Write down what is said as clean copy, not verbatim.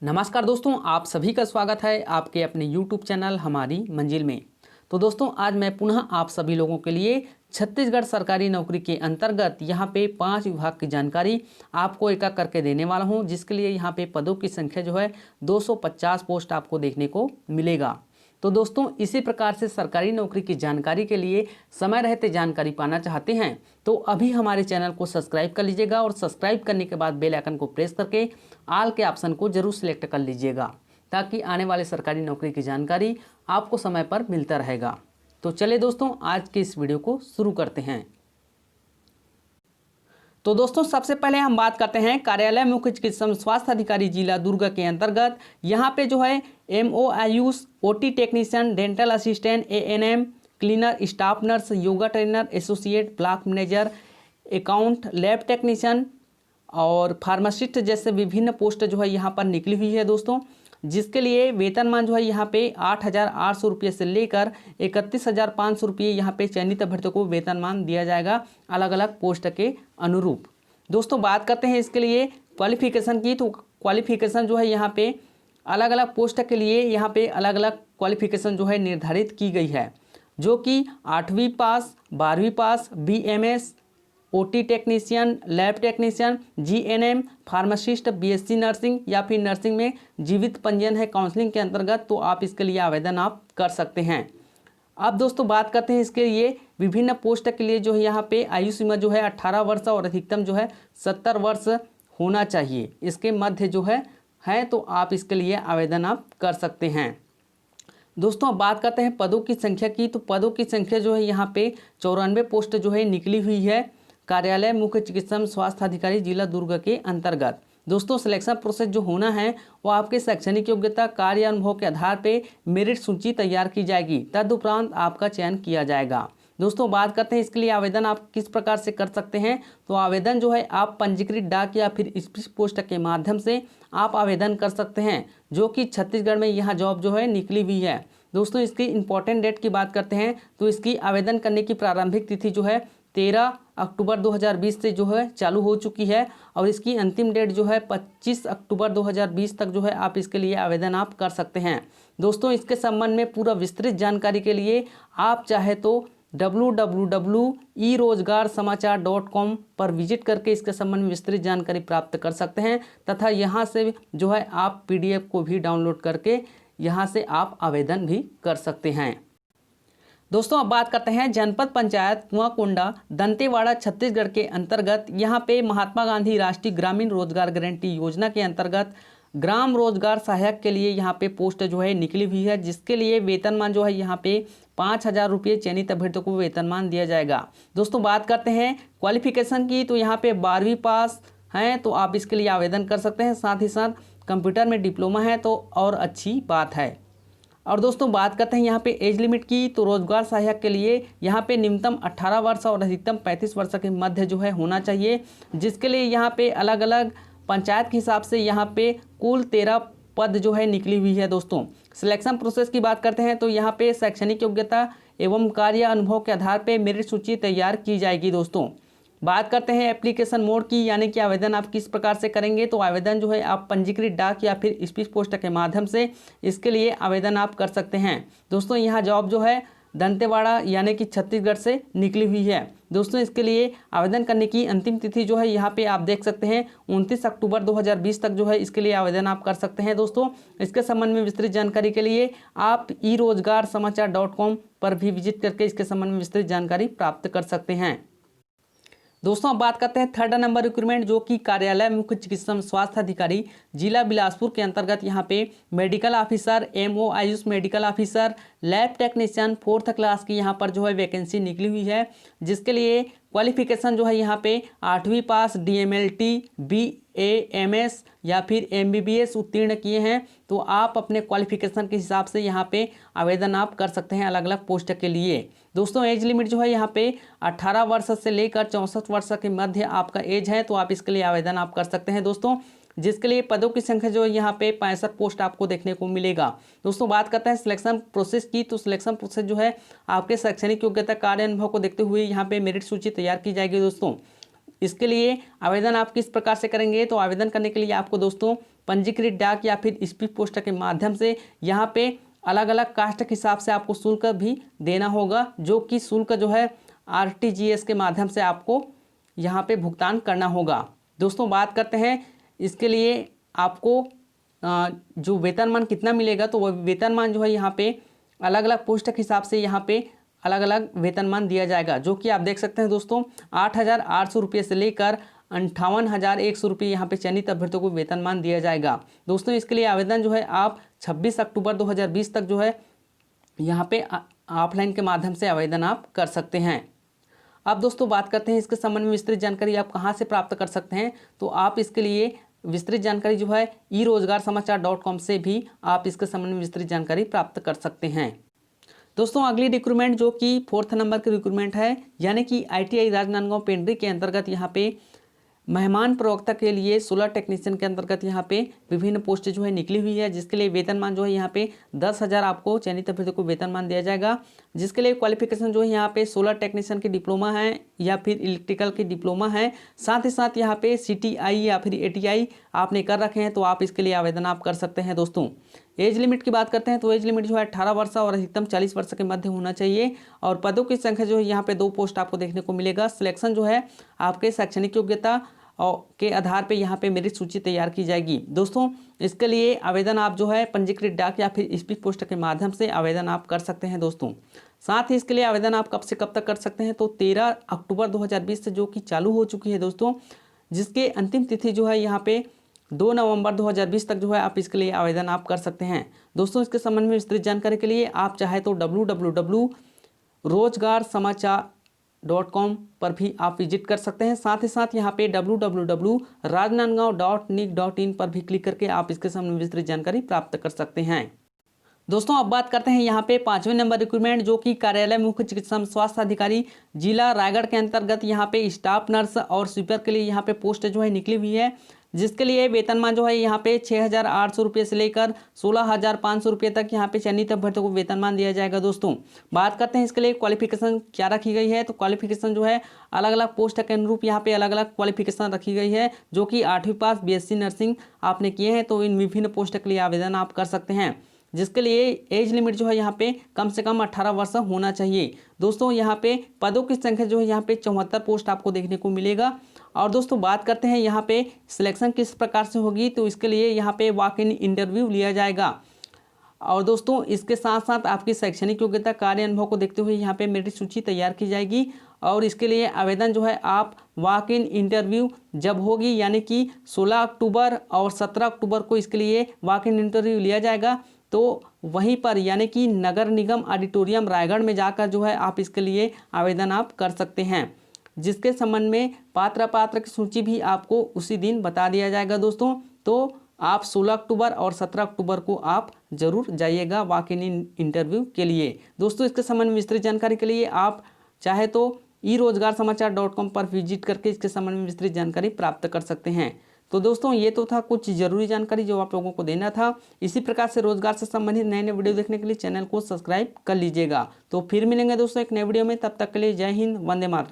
नमस्कार दोस्तों, आप सभी का स्वागत है आपके अपने YouTube चैनल हमारी मंजिल में। तो दोस्तों, आज मैं पुनः आप सभी लोगों के लिए छत्तीसगढ़ सरकारी नौकरी के अंतर्गत यहाँ पे 5 विभाग की जानकारी आपको एक एक करके देने वाला हूँ, जिसके लिए यहाँ पे पदों की संख्या जो है 250 पोस्ट आपको देखने को मिलेगा। तो दोस्तों, इसी प्रकार से सरकारी नौकरी की जानकारी के लिए समय रहते जानकारी पाना चाहते हैं तो अभी हमारे चैनल को सब्सक्राइब कर लीजिएगा और सब्सक्राइब करने के बाद बेल आइकन को प्रेस करके ऑल के ऑप्शन को जरूर सिलेक्ट कर लीजिएगा, ताकि आने वाले सरकारी नौकरी की जानकारी आपको समय पर मिलता रहेगा। तो चलिए दोस्तों, आज की इस वीडियो को शुरू करते हैं। तो दोस्तों, सबसे पहले हम बात करते हैं कार्यालय मुख्य चिकित्सा स्वास्थ्य अधिकारी जिला दुर्ग के अंतर्गत। यहाँ पे जो है MO Ayush, OT technician, dental assistant, ANM, cleaner, staff nurse, yoga trainer, associate, block manager, account, lab technician और फार्मासिस्ट जैसे विभिन्न पोस्ट जो है यहाँ पर निकली हुई है दोस्तों, जिसके लिए वेतनमान जो है यहाँ पे 8,800 रुपये से लेकर 31,500 रुपये यहाँ पे चयनित अभ्यर्थियों को वेतनमान दिया जाएगा अलग अलग पोस्ट के अनुरूप। दोस्तों, बात करते हैं इसके लिए क्वालिफिकेशन की। तो क्वालिफिकेशन जो है यहाँ पे अलग अलग पोस्ट के लिए यहाँ पे अलग अलग क्वालिफिकेशन जो है निर्धारित की गई है, जो कि 8वीं पास, 12वीं पास, BMS, OT technician, lab technician, GNM, pharmacist, BSc nursing या फिर नर्सिंग में जीवित पंजीयन है काउंसलिंग के अंतर्गत, तो आप इसके लिए आवेदन आप कर सकते हैं। अब दोस्तों, बात करते हैं इसके लिए विभिन्न पोस्ट के लिए जो है यहाँ पे आयु सीमा जो है 18 वर्ष और अधिकतम जो है 70 वर्ष होना चाहिए। इसके मध्य जो है तो आप इसके लिए आवेदन आप कर सकते हैं। दोस्तों, अब बात करते हैं पदों की संख्या की। तो पदों की संख्या जो है यहाँ पे 94 पोस्ट जो है निकली हुई है कार्यालय मुख्य चिकित्सा स्वास्थ्य अधिकारी जिला दुर्ग के अंतर्गत। दोस्तों, सिलेक्शन प्रोसेस जो होना है वो आपके शैक्षणिक योग्यता, कार्य अनुभव के आधार पे मेरिट सूची तैयार की जाएगी, तदुपरांत आपका चयन किया जाएगा। दोस्तों, बात करते हैं इसके लिए आवेदन आप किस प्रकार से कर सकते हैं। तो आवेदन जो है आप पंजीकृत डाक या फिर स्पीड पोस्ट के माध्यम से आप आवेदन कर सकते हैं, जो कि छत्तीसगढ़ में यह जॉब जो है निकली हुई है। दोस्तों, इसकी इंपॉर्टेंट डेट की बात करते हैं तो इसकी आवेदन करने की प्रारंभिक तिथि जो है 13 अक्टूबर 2020 से जो है चालू हो चुकी है और इसकी अंतिम डेट जो है 25 अक्टूबर 2020 तक जो है आप इसके लिए आवेदन आप कर सकते हैं। दोस्तों, इसके संबंध में पूरा विस्तृत जानकारी के लिए आप चाहे तो www.erozgarsamachaar.com पर विजिट करके इसके संबंध में विस्तृत जानकारी प्राप्त कर सकते हैं, तथा यहाँ से जो है आप PDF को भी डाउनलोड करके यहाँ से आप आवेदन भी कर सकते हैं। दोस्तों, अब बात करते हैं जनपद पंचायत कुआंकोंडा दंतेवाड़ा छत्तीसगढ़ के अंतर्गत। यहाँ पे महात्मा गांधी राष्ट्रीय ग्रामीण रोजगार गारंटी योजना के अंतर्गत ग्राम रोजगार सहायक के लिए यहाँ पे पोस्ट जो है निकली हुई है, जिसके लिए वेतनमान जो है यहाँ पे 5,000 रुपये चयनित अभ्यर्थियों को वेतनमान दिया जाएगा। दोस्तों, बात करते हैं क्वालिफिकेशन की। तो यहाँ पे 12वीं पास हैं तो आप इसके लिए आवेदन कर सकते हैं, साथ ही साथ कंप्यूटर में डिप्लोमा है तो और अच्छी बात है। और दोस्तों, बात करते हैं यहाँ पे एज लिमिट की। तो रोजगार सहायक के लिए यहाँ पे न्यूनतम 18 वर्ष और अधिकतम 35 वर्ष के मध्य जो है होना चाहिए, जिसके लिए यहाँ पे अलग अलग पंचायत के हिसाब से यहाँ पे कुल 13 पद जो है निकली हुई है। दोस्तों, सिलेक्शन प्रोसेस की बात करते हैं तो यहाँ पे शैक्षणिक योग्यता एवं कार्य अनुभव के आधार पे मेरिट सूची तैयार की जाएगी। दोस्तों, बात करते हैं एप्लीकेशन मोड की, यानी कि आवेदन आप किस प्रकार से करेंगे। तो आवेदन जो है आप पंजीकृत डाक या फिर स्पीड पोस्ट के माध्यम से इसके लिए आवेदन आप कर सकते हैं। दोस्तों, यहाँ जॉब जो है दंतेवाड़ा यानी कि छत्तीसगढ़ से निकली हुई है। दोस्तों, इसके लिए आवेदन करने की अंतिम तिथि जो है यहाँ पे आप देख सकते हैं 29 अक्टूबर 2020 तक जो है इसके लिए आवेदन आप कर सकते हैं। दोस्तों, इसके संबंध में विस्तृत जानकारी के लिए आप erozgarsamachaar.com पर भी विजिट करके इसके संबंध में विस्तृत जानकारी प्राप्त कर सकते हैं। दोस्तों, अब बात करते हैं 3rd नंबर रिक्रूटमेंट, जो कि कार्यालय मुख्य चिकित्सा स्वास्थ्य अधिकारी जिला बिलासपुर के अंतर्गत यहाँ पे medical officer, MO Ayush medical officer, lab technician 4th class की यहाँ पर जो है वैकेंसी निकली हुई है, जिसके लिए क्वालिफिकेशन जो है यहाँ पे 8वीं पास, DMLT, BAMS या फिर MBBS उत्तीर्ण किए हैं तो आप अपने क्वालिफिकेशन के हिसाब से यहाँ पे आवेदन आप कर सकते हैं अलग अलग पोस्ट के लिए। दोस्तों, एज लिमिट जो है यहाँ पे 18 वर्ष से लेकर 64 वर्ष के मध्य आपका एज है, तो आप इसके लिए आवेदन आप कर सकते हैं। दोस्तों, जिसके लिए पदों की संख्या जो है यहाँ पे 65 पोस्ट आपको देखने को मिलेगा। दोस्तों, बात करते हैं सिलेक्शन प्रोसेस की। तो सिलेक्शन प्रोसेस जो है आपके शैक्षणिक योग्यता, कार्य अनुभव को देखते हुए यहाँ पे मेरिट सूची तैयार की जाएगी। दोस्तों, इसके लिए आवेदन आप किस प्रकार से करेंगे, तो आवेदन करने के लिए आपको दोस्तों पंजीकृत डाक या फिर स्पीड पोस्ट के माध्यम से यहाँ पे अलग अलग कास्ट के हिसाब से आपको शुल्क भी देना होगा, जो कि शुल्क जो है RTGS के माध्यम से आपको यहाँ पे भुगतान करना होगा। दोस्तों बात करते हैं इसके लिए आपको जो वेतनमान कितना मिलेगा, तो वह वेतनमान जो है यहाँ पे अलग अलग पोस्ट के हिसाब से यहाँ पे अलग अलग वेतनमान दिया जाएगा, जो कि आप देख सकते हैं दोस्तों 8,800 रुपये से लेकर 58,100 रुपये यहाँ पे चयनित अभ्यर्थियों को वेतनमान दिया जाएगा। दोस्तों इसके लिए आवेदन जो है आप 26 अक्टूबर 2020 तक जो है यहाँ पे ऑफलाइन के माध्यम से आवेदन आप कर सकते हैं। अब दोस्तों बात करते हैं इसके संबंध में विस्तृत जानकारी आप कहाँ से प्राप्त कर सकते हैं, तो आप इसके लिए विस्तृत जानकारी जो है eRoजगारSamaचार.com से भी आप इसके संबंध में विस्तृत जानकारी प्राप्त कर सकते हैं। दोस्तों अगली रिक्रूटमेंट जो कि 4th नंबर की रिक्रूटमेंट है, यानी कि ITI राजनांदगांव पेंड्री के अंतर्गत यहाँ पे मेहमान प्रवक्ता के लिए सोलर टेक्नीशियन के अंतर्गत यहाँ पे विभिन्न पोस्ट जो है निकली हुई है, जिसके लिए वेतनमान जो है यहाँ पे 10,000 आपको चयनित अभ्यर्थियों को वेतनमान दिया जाएगा, जिसके लिए क्वालिफिकेशन जो है यहाँ पे सोलर टेक्नीशियन की डिप्लोमा है या फिर इलेक्ट्रिकल की डिप्लोमा है, साथ ही साथ यहाँ पे CTI या फिर ATI आपने कर रखे हैं, तो आप इसके लिए आवेदन आप कर सकते हैं। दोस्तों एज लिमिट की बात करते हैं तो एज लिमिट जो है 18 वर्ष और अधिकतम 40 वर्ष के मध्य होना चाहिए, और पदों की संख्या जो है यहाँ पे 2 पोस्ट आपको देखने को मिलेगा। सिलेक्शन जो है आपके शैक्षणिक योग्यता और के आधार पे यहाँ पे मेरिट सूची तैयार की जाएगी। दोस्तों इसके लिए आवेदन आप जो है पंजीकृत डाक या फिर स्पीड पोस्ट के माध्यम से आवेदन आप कर सकते हैं। दोस्तों साथ ही इसके लिए आवेदन आप कब से कब तक कर सकते हैं, तो 13 अक्टूबर 2020 से जो कि चालू हो चुकी है दोस्तों, जिसके अंतिम तिथि जो है यहाँ पे 2 नवंबर 2020 तक जो है आप इसके लिए आवेदन आप कर सकते हैं। दोस्तों इसके संबंध में विस्तृत जानकारी के लिए आप चाहे तो www.rozgarsamaचार.com पर भी आप विजिट कर सकते हैं। साथ ही साथ यहाँ पे www.rajnandgaon.nic.in पर भी क्लिक करके आप इसके संबंध में विस्तृत जानकारी प्राप्त कर सकते हैं। दोस्तों अब बात करते हैं यहाँ पे 5वें नंबर रिक्रूटमेंट, जो कि कार्यालय मुख्य चिकित्सा स्वास्थ्य अधिकारी जिला रायगढ़ के अंतर्गत यहाँ पे स्टाफ नर्स और स्वीपर के लिए यहाँ पे पोस्ट जो है निकली हुई है, जिसके लिए वेतनमान जो है यहाँ पे 6,800 रुपये से लेकर 16,500 रुपये तक यहाँ पे चयनित अभ्यर्थियों को वेतनमान दिया जाएगा। दोस्तों बात करते हैं इसके लिए क्वालिफिकेशन क्या रखी गई है, तो क्वालिफिकेशन जो है अलग अलग पोस्ट के अनुरूप यहाँ पे अलग अलग क्वालिफिकेशन रखी गई है, जो कि 8वीं पास BSc नर्सिंग आपने किए हैं तो इन विभिन्न पोस्ट के लिए आवेदन आप कर सकते हैं, जिसके लिए एज लिमिट जो है यहाँ पे कम से कम 18 वर्ष होना चाहिए। दोस्तों यहाँ पे पदों की संख्या जो है यहाँ पे 74 पोस्ट आपको देखने को मिलेगा। और दोस्तों बात करते हैं यहाँ पे सिलेक्शन किस प्रकार से होगी, तो इसके लिए यहाँ पे वॉक इन इंटरव्यू लिया जाएगा, और दोस्तों इसके साथ साथ आपकी शैक्षणिक योग्यता कार्य अनुभव को देखते हुए यहाँ पे मेरिट सूची तैयार की जाएगी, और इसके लिए आवेदन जो है आप वॉक इन इंटरव्यू जब होगी, यानी कि 16 अक्टूबर और 17 अक्टूबर को इसके लिए वॉक इन इंटरव्यू लिया जाएगा, तो वहीं पर यानी कि नगर निगम ऑडिटोरियम रायगढ़ में जाकर जो है आप इसके लिए आवेदन आप कर सकते हैं, जिसके संबंध में पात्र की सूची भी आपको उसी दिन बता दिया जाएगा। दोस्तों तो आप 16 अक्टूबर और 17 अक्टूबर को आप जरूर जाइएगा वॉक इन इंटरव्यू के लिए। दोस्तों इसके संबंध में विस्तृत जानकारी के लिए आप चाहे तो eRoजगारSamaचार.com पर विजिट करके इसके संबंध में विस्तृत जानकारी प्राप्त कर सकते हैं। तो दोस्तों ये तो था कुछ जरूरी जानकारी जो आप लोगों को देना था। इसी प्रकार से रोजगार से संबंधित नए नए वीडियो देखने के लिए चैनल को सब्सक्राइब कर लीजिएगा। तो फिर मिलेंगे दोस्तों एक नए वीडियो में, तब तक के लिए जय हिंद, वंदे मातरम।